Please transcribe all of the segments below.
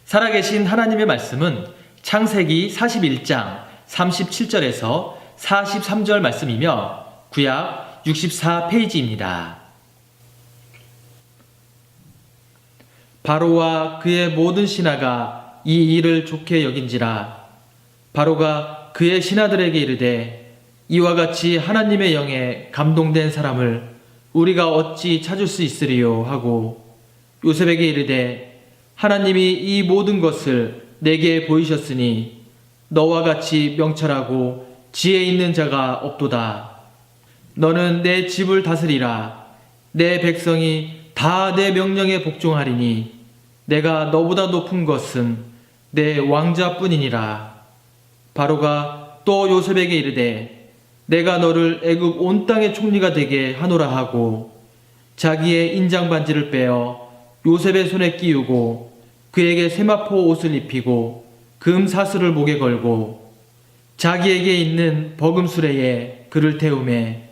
살아계신 하나님의 말씀은 창세기 41장 37절에서 43절 말씀이며 구약 64페이지입니다. 바로와 그의 모든 신하가 이 일을 좋게 여긴지라. 바로가 그의 신하들에게 이르되 이와 같이 하나님의 영에 감동된 사람을 우리가 어찌 찾을 수 있으리요 하고 요셉에게 이르되 하나님이 이 모든 것을 내게 보이셨으니 너와 같이 명철하고 지혜 있는 자가 없도다. 너는 내 집을 다스리라. 내 백성이 다 내 명령에 복종하리니 내가 너보다 높은 것은 내 왕자뿐이니라. 바로가 또 요셉에게 이르되 내가 너를 애굽 온 땅의 총리가 되게 하노라 하고 자기의 인장 반지를 빼어 요셉의 손에 끼우고 그에게 세마포 옷을 입히고 금 사슬을 목에 걸고 자기에게 있는 버금 수레에 그를 태우매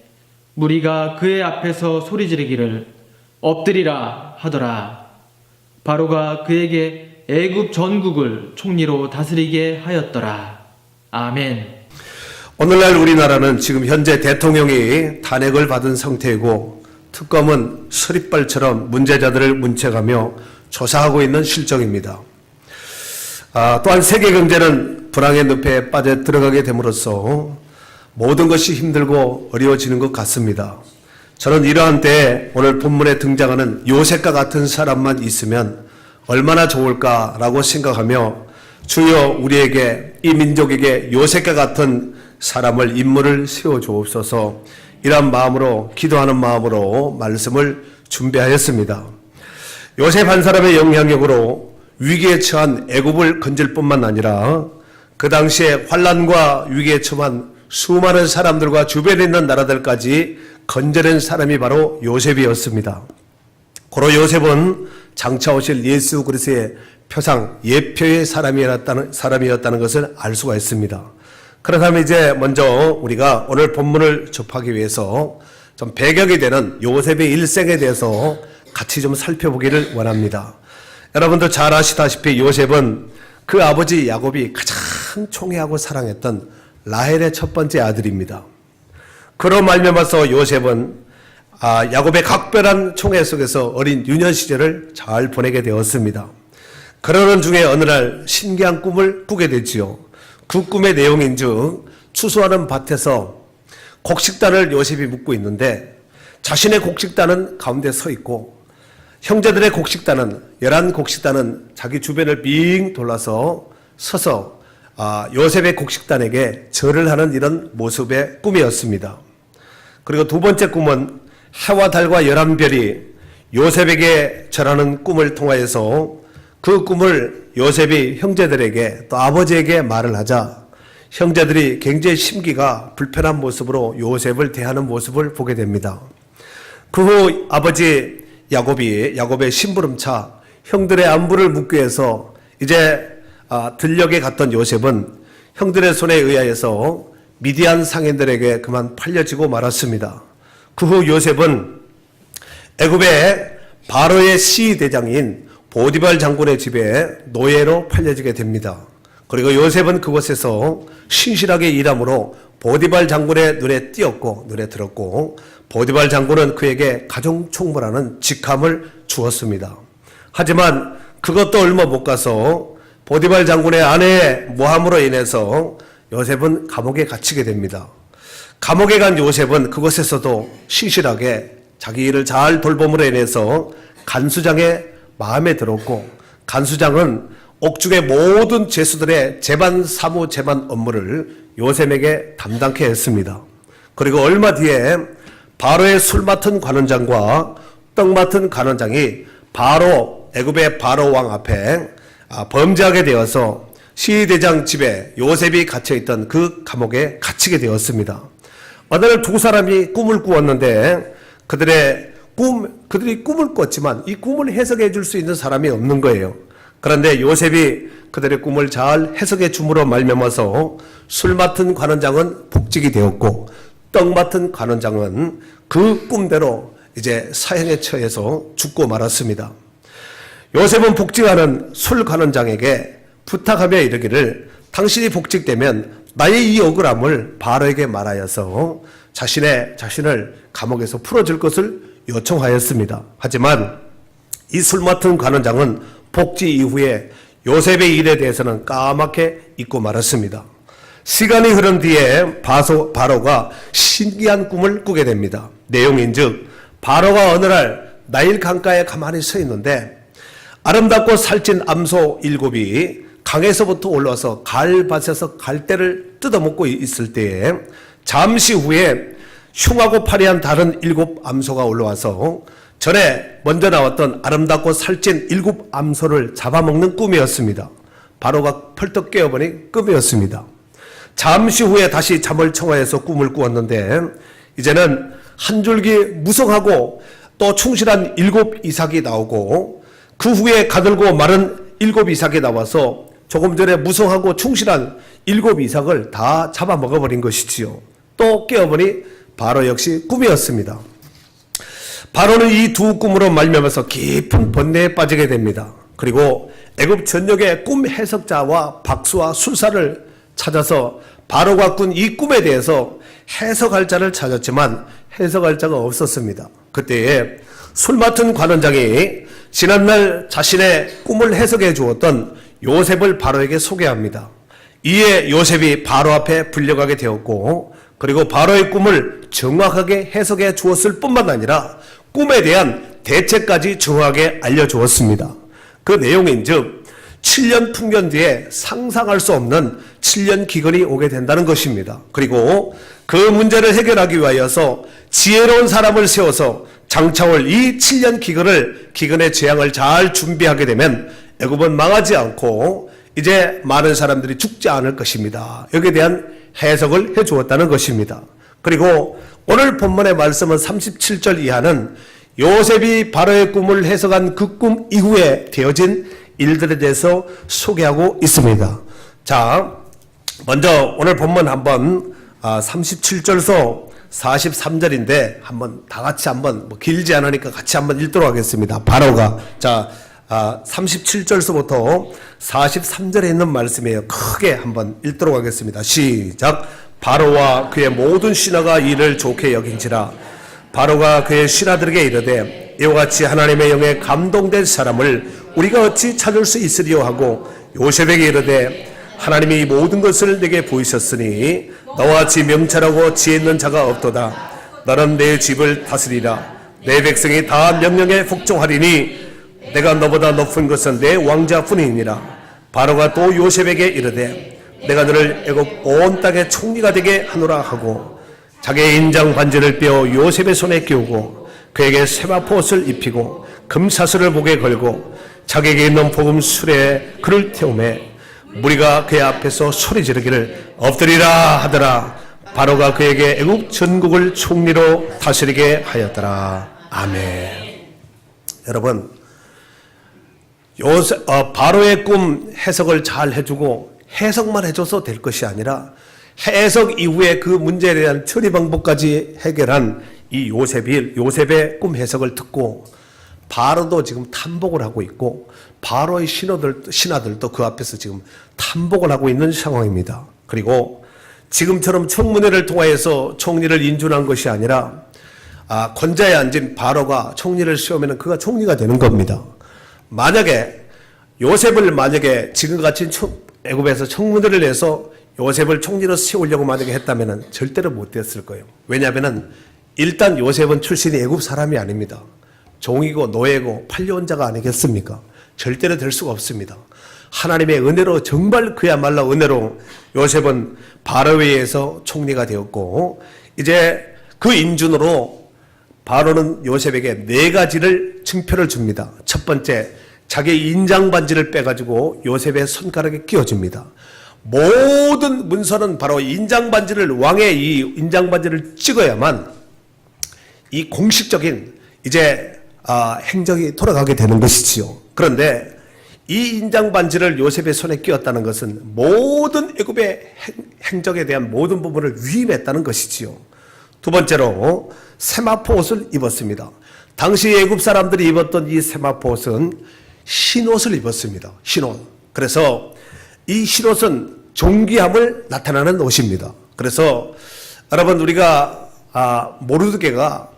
무리가 그의 앞에서 소리 지르기를 엎드리라 하더라. 바로가 그에게 애굽 전국을 총리로 다스리게 하였더라. 아멘. 오늘날 우리나라는 지금 현재 대통령이 탄핵을 받은 상태이고 특검은 서리발처럼 문제자들을 문책하며 조사하고 있는 실정입니다. 또한 세계 경제는 불황의 늪에 빠져 들어가게 됨으로써 모든 것이 힘들고 어려워지는 것 같습니다. 저는 이러한 때에 오늘 본문에 등장하는 요셉과 같은 사람만 있으면 얼마나 좋을까라고 생각하며 주여 우리에게 이 민족에게 요셉과 같은 사람을 인물을 세워주옵소서 이런 마음으로 기도하는 마음으로 말씀을 준비하였습니다. 요셉 한 사람의 영향력으로 위기에 처한 애굽을 건질 뿐만 아니라 그 당시에 환난과 위기에 처한 수많은 사람들과 주변에 있는 나라들까지 건져낸 사람이 바로 요셉이었습니다. 고로 요셉은 장차 오실 예수 그리스도의 표상 예표의 사람이었다는 것을 알 수가 있습니다. 그렇다면 이제 먼저 우리가 오늘 본문을 접하기 위해서 좀 배경이 되는 요셉의 일생에 대해서 같이 좀 살펴보기를 원합니다. 여러분도 잘 아시다시피 요셉은 그 아버지 야곱이 가장 총애하고 사랑했던 라헬의 첫 번째 아들입니다. 그로 말미암아서 요셉은 야곱의 각별한 총애 속에서 어린 유년 시절을 잘 보내게 되었습니다. 그러는 중에 어느 날 신기한 꿈을 꾸게 되지요. 그 꿈의 내용인즉 추수하는 밭에서 곡식단을 요셉이 묶고 있는데 자신의 곡식단은 가운데 서 있고 형제들의 곡식단은 11곡식단은 자기 주변을 빙 돌아서 서서 요셉의 곡식단에게 절을 하는 이런 모습의 꿈이었습니다. 그리고 두 번째 꿈은 해와 달과 11별이 요셉에게 절하는 꿈을 통하여서 그 꿈을 요셉이 형제들에게 또 아버지에게 말을 하자 형제들이 굉장히 심기가 불편한 모습으로 요셉을 대하는 모습을 보게 됩니다. 그 후 아버지 야곱의 심부름차 형들의 안부를 묻기 위해서 이제 들녘에 갔던 요셉은 형들의 손에 의하여서 미디안 상인들에게 그만 팔려지고 말았습니다. 그 후 요셉은 애굽의 바로의 시대장인 보디발 장군의 집에 노예로 팔려지게 됩니다. 그리고 요셉은 그곳에서 신실하게 일함으로 보디발 장군의 눈에 띄었고 눈에 들었고 보디발 장군은 그에게 가정총무라는 직함을 주었습니다. 하지만 그것도 얼마 못 가서 보디발 장군의 아내의 모함으로 인해서 요셉은 감옥에 갇히게 됩니다. 감옥에 간 요셉은 그곳에서도 신실하게 자기 일을 잘 돌봄으로 인해서 간수장의 마음에 들었고 간수장은 옥중의 모든 죄수들의 사무 재반 업무를 요셉에게 담당케 했습니다. 그리고 얼마 뒤에 바로의 술 맡은 관원장과 떡 맡은 관원장이 애굽의 바로 왕 앞에 범죄하게 되어서 시대장 집에 요셉이 갇혀있던 그 감옥에 갇히게 되었습니다. 어느 날 두 사람이 꿈을 꾸었는데 그들이 꿈을 꿨지만 이 꿈을 해석해 줄 수 있는 사람이 없는 거예요. 그런데 요셉이 그들의 꿈을 잘 해석해 줌으로 말미암아서 술 맡은 관원장은 복직이 되었고 떡 맡은 관원장은 그 꿈대로 이제 사형에 처해서 죽고 말았습니다. 요셉은 복직하는 술 관원장에게 부탁하며 이르기를 당신이 복직되면 나의 이 억울함을 바로에게 말하여서 자신을 감옥에서 풀어줄 것을 요청하였습니다. 하지만 이 술 맡은 관원장은 복직 이후에 요셉의 일에 대해서는 까맣게 잊고 말았습니다. 시간이 흐른 뒤에 바로가 신기한 꿈을 꾸게 됩니다. 내용인즉 바로가 어느 날 나일 강가에 가만히 서 있는데 아름답고 살찐 암소 7이 강에서부터 올라와서 갈밭에서 갈대를 뜯어먹고 있을 때에 잠시 후에 흉하고 파리한 다른 7 암소가 올라와서 전에 먼저 나왔던 아름답고 살찐 7 암소를 잡아먹는 꿈이었습니다. 바로가 펄떡 깨어보니 꿈이었습니다. 잠시 후에 다시 잠을 청하여서 꿈을 꾸었는데 이제는 한 줄기 무성하고 또 충실한 7 이삭이 나오고 그 후에 가늘고 마른 7 이삭이 나와서 조금 전에 무성하고 충실한 7 이삭을 다 잡아먹어버린 것이지요. 또 깨어보니 바로 역시 꿈이었습니다. 바로는 이 두 꿈으로 말미암아서 깊은 번뇌에 빠지게 됩니다. 그리고 애굽 전역의 꿈 해석자와 박수와 술사를 찾아서 바로가 꾼 이 꿈에 대해서 해석할 자를 찾았지만 해석할 자가 없었습니다. 그때에 술 맡은 관원장이 지난날 자신의 꿈을 해석해 주었던 요셉을 바로에게 소개합니다. 이에 요셉이 바로 앞에 불려가게 되었고 그리고 바로의 꿈을 정확하게 해석해 주었을 뿐만 아니라 꿈에 대한 대책까지 정확하게 알려주었습니다. 그 내용인즉 7년 풍년 뒤에 상상할 수 없는 7년 기근이 오게 된다는 것입니다. 그리고 그 문제를 해결하기 위하여서 지혜로운 사람을 세워서 장차올 이 7년 기근의 재앙을 잘 준비하게 되면 애굽은 망하지 않고 이제 많은 사람들이 죽지 않을 것입니다. 여기에 대한 해석을 해주었다는 것입니다. 그리고 오늘 본문의 말씀은 37절 이하는 요셉이 바로의 꿈을 해석한 그 꿈 이후에 되어진 일들에 대해서 소개하고 있습니다. 자, 먼저 오늘 본문 한번 37절서 43절인데 한번 다 같이 한번 길지 않으니까 같이 한번 읽도록 하겠습니다. 바로가 37절서부터 43절에 있는 말씀이에요. 크게 한번 읽도록 하겠습니다. 시작. 바로와 그의 모든 신하가 이를 좋게 여긴지라. 바로가 그의 신하들에게 이르되 이와 같이 하나님의 영에 감동된 사람을 우리가 어찌 찾을 수 있으리요 하고 요셉에게 이르되 하나님이 이 모든 것을 내게 보이셨으니 너와 같이 명철하고 지혜 있는 자가 없도다. 너는 내 집을 다스리라. 내 백성이 다 명령에 phục 종하리니 내가 너보다 높은 것은 내 왕자뿐이니라. 바로가 또 요셉에게 이르되 내가 너를 애굽 온 땅의 총리가 되게 하노라 하고 자기의 인장 반지를 빼어 요셉의 손에 끼우고 그에게 세마포 옷을 입히고 금사슬을 목에 걸고 자기에게 있는 복음 술에 그를 태우매 무리가 그의 앞에서 소리 지르기를 엎드리라 하더라. 바로가 그에게 애굽 전국을 총리로 다스리게 하였더라. 아멘. 여러분, 바로의 꿈 해석을 잘 해주고 해석만 해줘서 될 것이 아니라 해석 이후에 그 문제에 대한 처리 방법까지 해결한 이 요셉의 꿈 해석을 듣고 바로도 지금 탐복을 하고 있고 바로의 신하들도 그 앞에서 지금 탐복을 하고 있는 상황입니다. 그리고 지금처럼 청문회를 통하여서 총리를 인준한 것이 아니라 권자에 앉은 바로가 총리를 세우면 그가 총리가 되는 겁니다. 만약에 요셉을 지금같이 애굽에서 청문회를 해서 요셉을 총리로 세우려고 만약에 했다면 절대로 못 됐을 거예요. 왜냐하면 일단 요셉은 출신이 애굽 사람이 아닙니다. 종이고 노예고 팔려온 자가 아니겠습니까? 절대로 될 수가 없습니다. 하나님의 은혜로 정말 그야말로 은혜로 요셉은 바로에 의해서 총리가 되었고 이제 그 인준으로 바로는 요셉에게 4가지를 증표를 줍니다. 첫 번째, 자기의 인장 반지를 빼가지고 요셉의 손가락에 끼워줍니다. 모든 문서는 바로 왕의 이 인장 반지를 찍어야만 이 공식적인 이제 행정이 돌아가게 되는 것이지요. 그런데 이 인장 반지를 요셉의 손에 끼웠다는 것은 모든 애굽의 행정에 대한 모든 부분을 위임했다는 것이지요. 두 번째로 세마포 옷을 입었습니다. 당시 애굽 사람들이 입었던 이 세마포 옷은 흰옷을 입었습니다. 흰옷. 그래서 이 흰옷은 존귀함을 나타내는 옷입니다. 그래서 여러분 우리가 모르드게가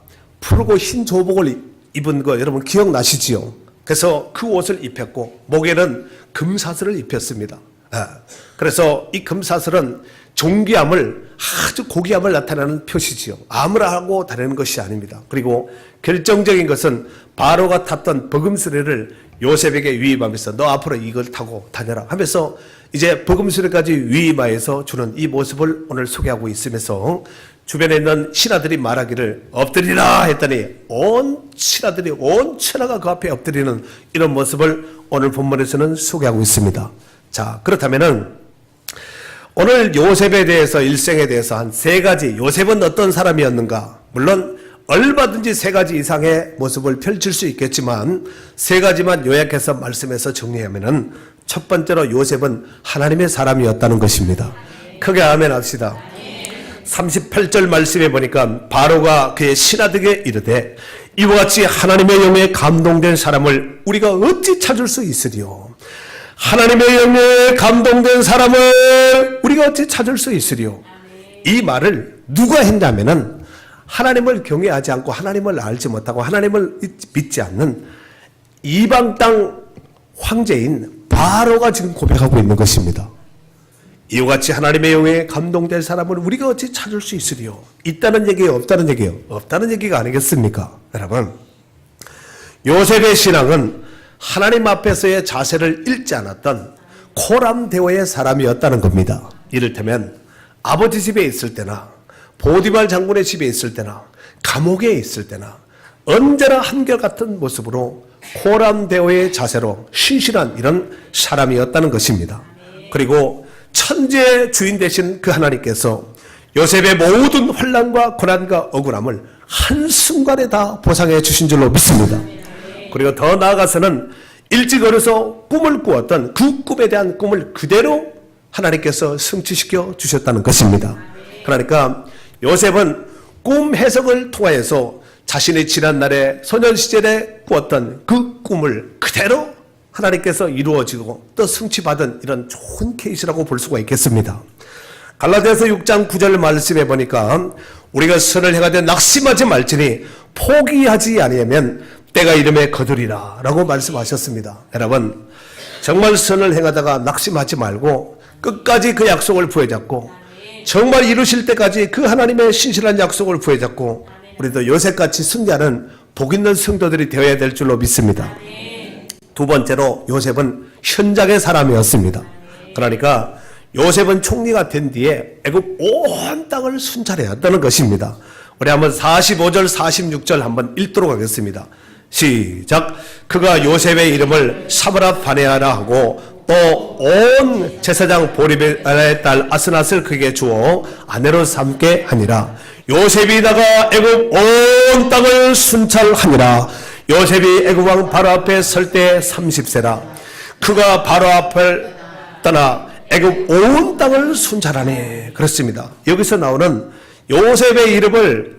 푸르고 흰 조복을 입은 거 여러분 기억나시지요? 그래서 그 옷을 입혔고 목에는 금사슬을 입혔습니다. 그래서 이 금사슬은 존귀함을 아주 고귀함을 나타내는 표시지요. 아무라고 다르는 것이 아닙니다. 그리고 결정적인 것은 바로가 탔던 버금수레를 요셉에게 위임하면서 너 앞으로 이걸 타고 다녀라 하면서 이제 버금수레까지 위임하여서 주는 이 모습을 오늘 소개하고 있으면서 주변에 있는 신하들이 말하기를 엎드리라 했더니 온 신하들이 온 천하가 그 앞에 엎드리는 이런 모습을 오늘 본문에서는 소개하고 있습니다. 자, 그렇다면은 오늘 요셉에 대해서 일생에 대해서 한 세 가지 요셉은 어떤 사람이었는가? 물론 얼마든지 세 가지 이상의 모습을 펼칠 수 있겠지만 세 가지만 요약해서 말씀해서 정리하면은 첫 번째로 요셉은 하나님의 사람이었다는 것입니다. 크게 아멘 합시다. 38절 말씀에 보니까 바로가 그의 신하들에게 이르되 이와 같이 하나님의 영에 감동된 사람을 우리가 어찌 찾을 수 있으리요? 하나님의 영에 감동된 사람을 우리가 어찌 찾을 수 있으리요? 이 말을 누가 했냐면은 하나님을 경외하지 않고 하나님을 알지 못하고 하나님을 믿지 않는 이방 땅 황제인 바로가 지금 고백하고 있는 것입니다. 이와 같이 하나님의 영에 감동될 사람을 우리가 어찌 찾을 수 있으리요? 있다는 얘기예요? 없다는 얘기예요? 없다는 얘기가 아니겠습니까? 여러분, 요셉의 신앙은 하나님 앞에서의 자세를 잃지 않았던 코람데오의 사람이었다는 겁니다. 이를테면 아버지 집에 있을 때나 보디발 장군의 집에 있을 때나 감옥에 있을 때나 언제나 한결같은 모습으로 코람데오의 자세로 신실한 이런 사람이었다는 것입니다. 그리고 천지의 주인 되신 그 하나님께서 요셉의 모든 환난과 고난과 억울함을 한순간에 다 보상해 주신 줄로 믿습니다. 그리고 더 나아가서는 일찍 어려서 꿈을 꾸었던 그 꿈에 대한 꿈을 그대로 하나님께서 성취시켜 주셨다는 것입니다. 그러니까 요셉은 꿈 해석을 통하여서 자신의 지난날에 소년 시절에 꾸었던 그 꿈을 그대로 하나님께서 이루어지고 또 성취받은 이런 좋은 케이스라고 볼 수가 있겠습니다. 갈라디아서 6장 9절 말씀해 보니까 우리가 선을 행하되 낙심하지 말지니 포기하지 아니하면 때가 이름에 거두리라 라고 말씀하셨습니다. 여러분, 정말 선을 행하다가 낙심하지 말고 끝까지 그 약속을 부여잡고 정말 이루실 때까지 그 하나님의 신실한 약속을 부여잡고 우리도 요셉같이 승리하는 복 있는 성도들이 되어야 될 줄로 믿습니다. 두 번째로 요셉은 현장의 사람이었습니다. 그러니까 요셉은 총리가 된 뒤에 애굽 온 땅을 순찰해왔다는 것입니다. 우리 한번 45절 46절 한번 읽도록 하겠습니다. 시작. 그가 요셉의 이름을 사브랏 바네아라 하고 또 온 제사장 보리벨의 딸 아스낫을 그에게 주어 아내로 삼게 하니라. 요셉이 나가 애굽 온 땅을 순찰하니라. 요셉이 애굽 왕 바로 앞에 설 때 30세라. 그가 바로 앞을 떠나 애굽 온 땅을 순찰하네. 그렇습니다. 여기서 나오는 요셉의 이름을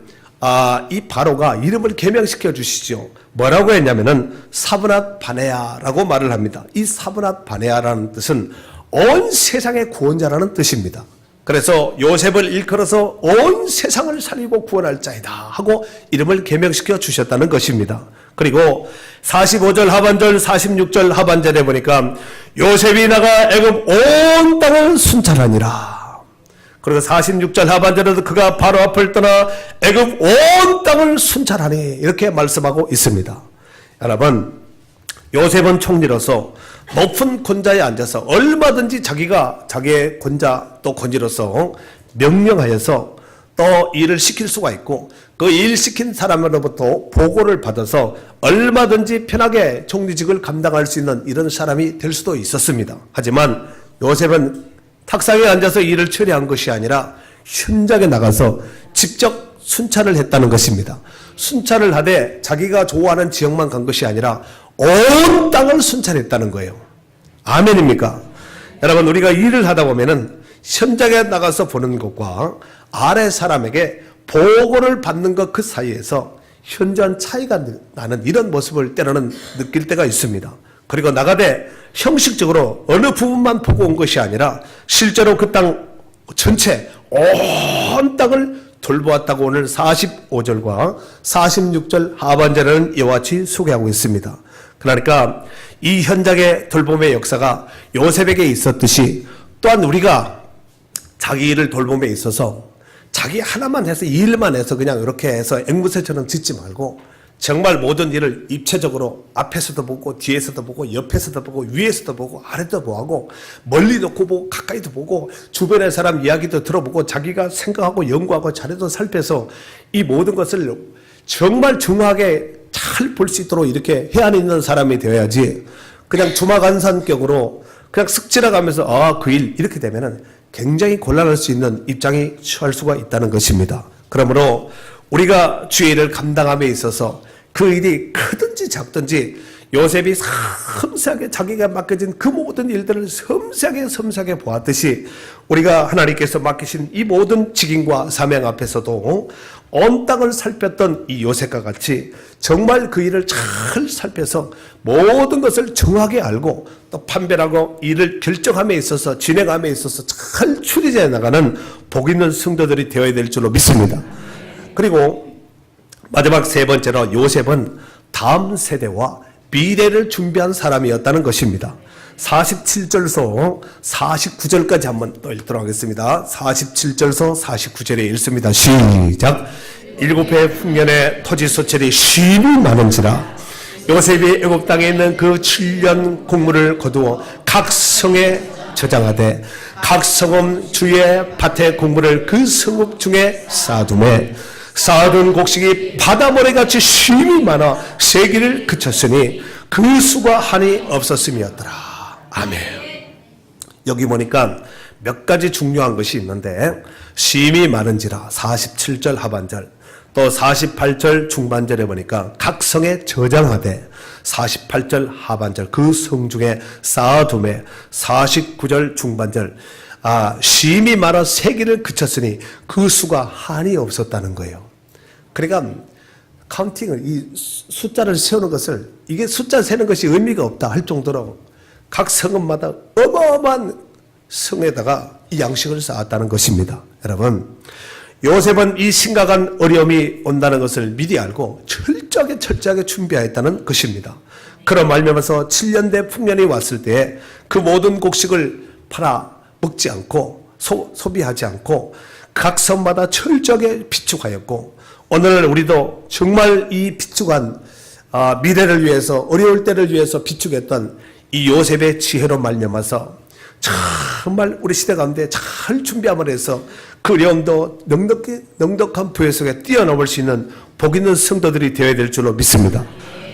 이 바로가 이름을 개명시켜 주시죠. 뭐라고 했냐면은 사브랏 바네아라고 말을 합니다. 이 사브랏 바네아라는 뜻은 온 세상의 구원자라는 뜻입니다. 그래서 요셉을 일컬어서 온 세상을 살리고 구원할 자이다 하고 이름을 개명시켜 주셨다는 것입니다. 그리고 45절 하반절 46절 하반절에 보니까 요셉이 나가 애굽 온 땅을 순찰하니라. 그리고 46절 하반절에도 그가 바로 앞을 떠나 애굽 온 땅을 순찰하니 이렇게 말씀하고 있습니다. 여러분, 요셉은 총리로서 높은 권자에 앉아서 얼마든지 자기의 권자 또 권위로서 명령하여서 또 일을 시킬 수가 있고 그 일 시킨 사람으로부터 보고를 받아서 얼마든지 편하게 총리직을 감당할 수 있는 이런 사람이 될 수도 있었습니다. 하지만 요셉은 탁상에 앉아서 일을 처리한 것이 아니라 현장에 나가서 직접 순찰을 했다는 것입니다. 순찰을 하되 자기가 좋아하는 지역만 간 것이 아니라 온 땅을 순찰했다는 거예요. 아멘입니까? 여러분, 우리가 일을 하다 보면은 현장에 나가서 보는 것과 아래 사람에게 보고를 받는 것 그 사이에서 현저한 차이가 나는 이런 모습을 때로는 느낄 때가 있습니다. 그리고 나가되 형식적으로 어느 부분만 보고 온 것이 아니라 실제로 그 땅 전체 온 땅을 돌보았다고 오늘 45절과 46절 하반절에는 이와 같이 소개하고 있습니다. 그러니까 이 현장의 돌봄의 역사가 요셉에게 있었듯이 또한 우리가 자기 일을 돌봄에 있어서 자기 하나만 해서 이 일만 해서 그냥 이렇게 해서 앵무새처럼 짓지 말고 정말 모든 일을 입체적으로 앞에서도 보고 뒤에서도 보고 옆에서도 보고 위에서도 보고 아래도 보고 멀리도 보고 가까이도 보고 주변의 사람 이야기도 들어보고 자기가 생각하고 연구하고 자료도 살펴서 이 모든 것을 정말 중하게 잘 볼 수 있도록 이렇게 해안 있는 사람이 되어야지 그냥 주마간산격으로 그냥 쓱 지나가면서 그 일 이렇게 되면은 굉장히 곤란할 수 있는 입장에 처할 수가 있다는 것입니다. 그러므로 우리가 주의 일을 감당함에 있어서 그 일이 크든지 작든지 요셉이 섬세하게 자기가 맡겨진 그 모든 일들을 섬세하게 보았듯이 우리가 하나님께서 맡기신 이 모든 직임과 사명 앞에서도 온 땅을 살폈던 이 요셉과 같이 정말 그 일을 잘 살펴서 모든 것을 정확하게 알고 또 판별하고 일을 결정함에 있어서 진행함에 있어서 잘 추리해 나가는 복 있는 성도들이 되어야 될 줄로 믿습니다. 그리고 마지막 세 번째로 요셉은 다음 세대와 미래를 준비한 사람이었다는 것입니다. 47절서 49절까지 한번 또 읽도록 하겠습니다. 47절서 49절에 읽습니다. 시작. 일곱 해 풍년의 토지 소철이 쉼이 많은지라 요셉이 애굽 땅에 있는 그 7년 곡물을 거두어 각 성에 저장하되 각 성읍 주의 밭의 곡물을 그 성읍 중에 쌓아두매 쌓아둔 곡식이 바다모래같이 쉼이 많아 세기를 그쳤으니 그 수가 한이 없었음이었더라. 아멘. 여기 보니까 몇 가지 중요한 것이 있는데 쉼이 많은지라 47절 하반절 또 48절 중반절에 보니까 각 성에 저장하되 48절 하반절 그 성 중에 쌓아두매 49절 중반절 쉼이 많아 세기를 그쳤으니 그 수가 한이 없었다는 거예요. 그러니까 카운팅을 이 숫자를 세우는 것을 이게 숫자 세는 것이 의미가 없다 할 정도로 각 성읍마다 어마어마한 성에다가 이 양식을 쌓았다는 것입니다. 여러분 요셉은 이 심각한 어려움이 온다는 것을 미리 알고 철저하게 준비하였다는 것입니다. 그런 말미암아서 7년대 풍년이 왔을 때 그 모든 곡식을 팔아 먹지 않고 소비하지 않고 각 성마다 철저하게 비축하였고 오늘날 우리도 정말 이 비축한 미래를 위해서 어려울 때를 위해서 비축했던 이 요셉의 지혜로 말미암아서 정말 우리 시대 가운데 잘 준비함을 해서 그 어려움도 넉넉한 부여 속에 뛰어넘을 수 있는 복 있는 성도들이 되어야 될 줄로 믿습니다.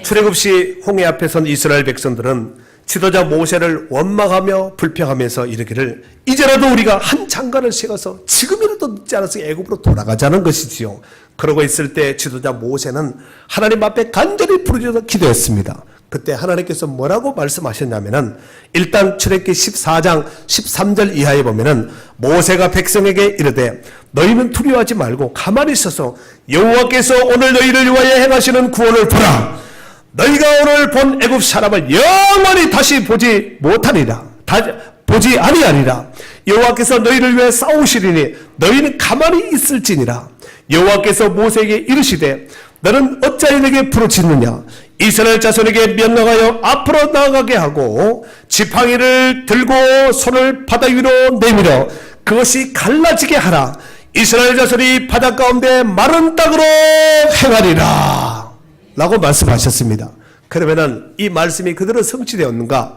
출애굽시 홍해 앞에 선 이스라엘 백성들은 지도자 모세를 원망하며 불평하면서 이르기를 이제라도 우리가 한 장관을 세워서 지금이라도 늦지 않아서 애굽으로 돌아가자는 것이지요. 그러고 있을 때 지도자 모세는 하나님 앞에 간절히 부르짖어 기도했습니다. 그때 하나님께서 뭐라고 말씀하셨냐면은 일단 출애굽기 14장 13절 이하에 보면은 모세가 백성에게 이르되 너희는 두려워하지 말고 가만히 있어서 여호와께서 오늘 너희를 위하여 행하시는 구원을 보라. 너희가 오늘 본 애굽 사람을 영원히 다시 보지 못하리라. 보지 아니하리라. 여호와께서 너희를 위해 싸우시리니 너희는 가만히 있을지니라. 여호와께서 모세에게 이르시되 너는 어찌하여 내게 부르짖느냐. 이스라엘 자손에게 명령하여 앞으로 나아가게 하고 지팡이를 들고 손을 바다 위로 내밀어 그것이 갈라지게 하라. 이스라엘 자손이 바다 가운데 마른 땅으로 행하리라 라고 말씀하셨습니다. 그러면은 이 말씀이 그대로 성취되었는가?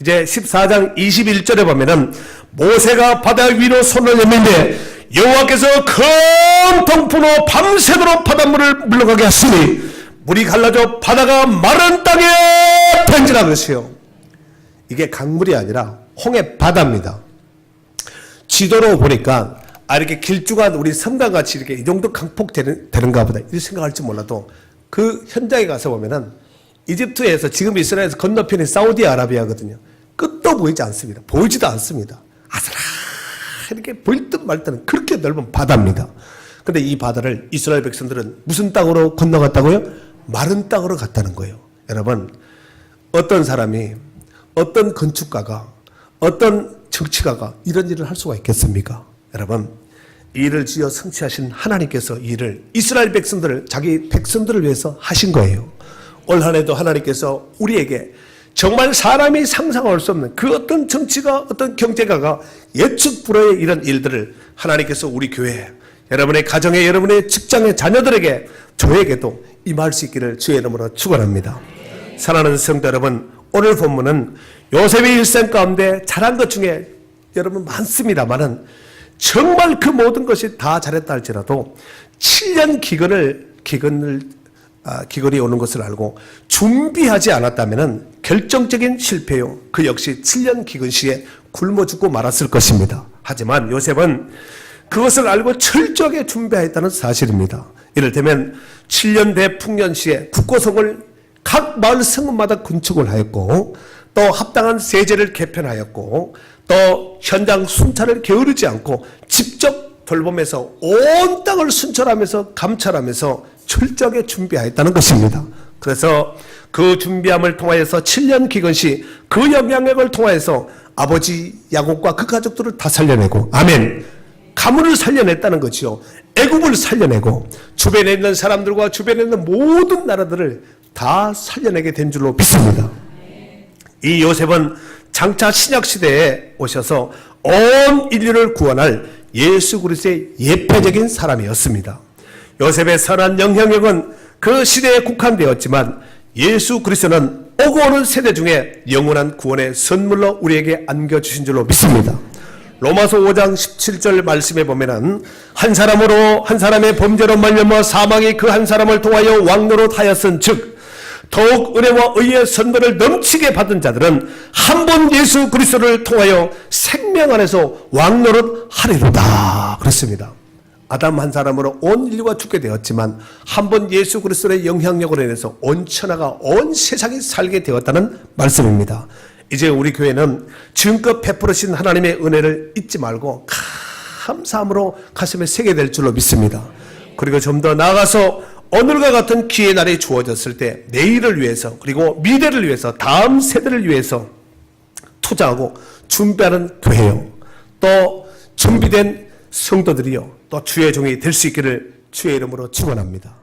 이제 14장 21절에 보면은 모세가 바다 위로 손을 내밀되 여호와께서 큰 동풍으로 밤새도록 바닷물을 물러가게 하시니 물이 갈라져 바다가 마른 땅에 던지라 그랬어요. 이게 강물이 아니라 홍해 바다입니다. 지도로 보니까 이렇게 길쭉한 우리 섬과같이 이렇게 이 정도 강폭 되는가 보다 이렇게 생각할지 몰라도 그 현장에 가서 보면은 이집트에서 지금 이스라엘에서 건너편이 사우디아라비아거든요. 끝도 보이지 않습니다. 보이지도 않습니다. 이렇게 보일 듯 말 듯은 그렇게 넓은 바다입니다. 근데 이 바다를 이스라엘 백성들은 무슨 땅으로 건너갔다고요? 마른 땅으로 갔다는 거예요. 여러분 어떤 사람이, 어떤 건축가가, 어떤 정치가가 이런 일을 할 수가 있겠습니까? 여러분, 이 일을 지어 성취하신 하나님께서 이 일을 이스라엘 백성들을, 자기 백성들을 위해서 하신 거예요. 올 한 해도 하나님께서 우리에게 정말 사람이 상상할 수 없는 그 어떤 정치가, 어떤 경제가가 예측 불허의 이런 일들을 하나님께서 우리 교회, 여러분의 가정에, 여러분의 직장의 자녀들에게, 저에게도 임할 수 있기를 주의 이름으로 축원합니다. 사랑하는 성도 여러분, 오늘 본문은 요셉의 일생 가운데 잘한 것 중에 여러분 많습니다만은 정말 그 모든 것이 다 잘했다 할지라도 7년 기근이 오는 것을 알고 준비하지 않았다면 결정적인 실패요. 그 역시 7년 기근 시에 굶어 죽고 말았을 것입니다. 하지만 요셉은 그것을 알고 철저하게 준비했다는 사실입니다. 이를테면 7년 대풍년 시에 국고성을 각 마을 성읍마다 건축을 하였고, 또 합당한 세제를 개편하였고, 또 현장 순찰을 게으르지 않고 직접 돌보면서 온 땅을 순찰하면서 감찰하면서 철저하게 준비하였다는 것입니다. 그래서 그 준비함을 통하여서 7년 기근 시 그 영향력을 통하여서 아버지 야곱과 그 가족들을 다 살려내고, 아멘, 가문을 살려냈다는 것이요, 애국을 살려내고 주변에 있는 사람들과 주변에 있는 모든 나라들을 다 살려내게 된 줄로 믿습니다. 이 요셉은 장차 신약시대에 오셔서 온 인류를 구원할 예수 그리스도의 예표적인 사람이었습니다. 요셉의 선한 영향력은 그 시대에 국한되었지만 예수 그리스도는 오고 오는 세대 중에 영원한 구원의 선물로 우리에게 안겨주신 줄로 믿습니다. 로마서 5장 17절 말씀에 보면은 한 사람으로, 한 사람의 범죄로 말미암아 사망이 그 한 사람을 통하여 왕노릇하였은 즉 더욱 은혜와 의의 선물을 넘치게 받은 자들은 한 번 예수 그리스도를 통하여 생명 안에서 왕노릇하리로다 그랬습니다. 아담 한 사람으로 온 인류가 죽게 되었지만 한 번 예수 그리스도의 영향력으로 인해서 온 천하가, 온 세상이 살게 되었다는 말씀입니다. 이제 우리 교회는 지금껏 베풀으신 하나님의 은혜를 잊지 말고 감사함으로 가슴에 새게 될 줄로 믿습니다. 그리고 좀 더 나아가서 오늘과 같은 기회의 날이 주어졌을 때 내일을 위해서, 그리고 미래를 위해서, 다음 세대를 위해서 투자하고 준비하는 교회요, 또 준비된 성도들이요, 또 주의 종이 될 수 있기를 주의 이름으로 축원합니다.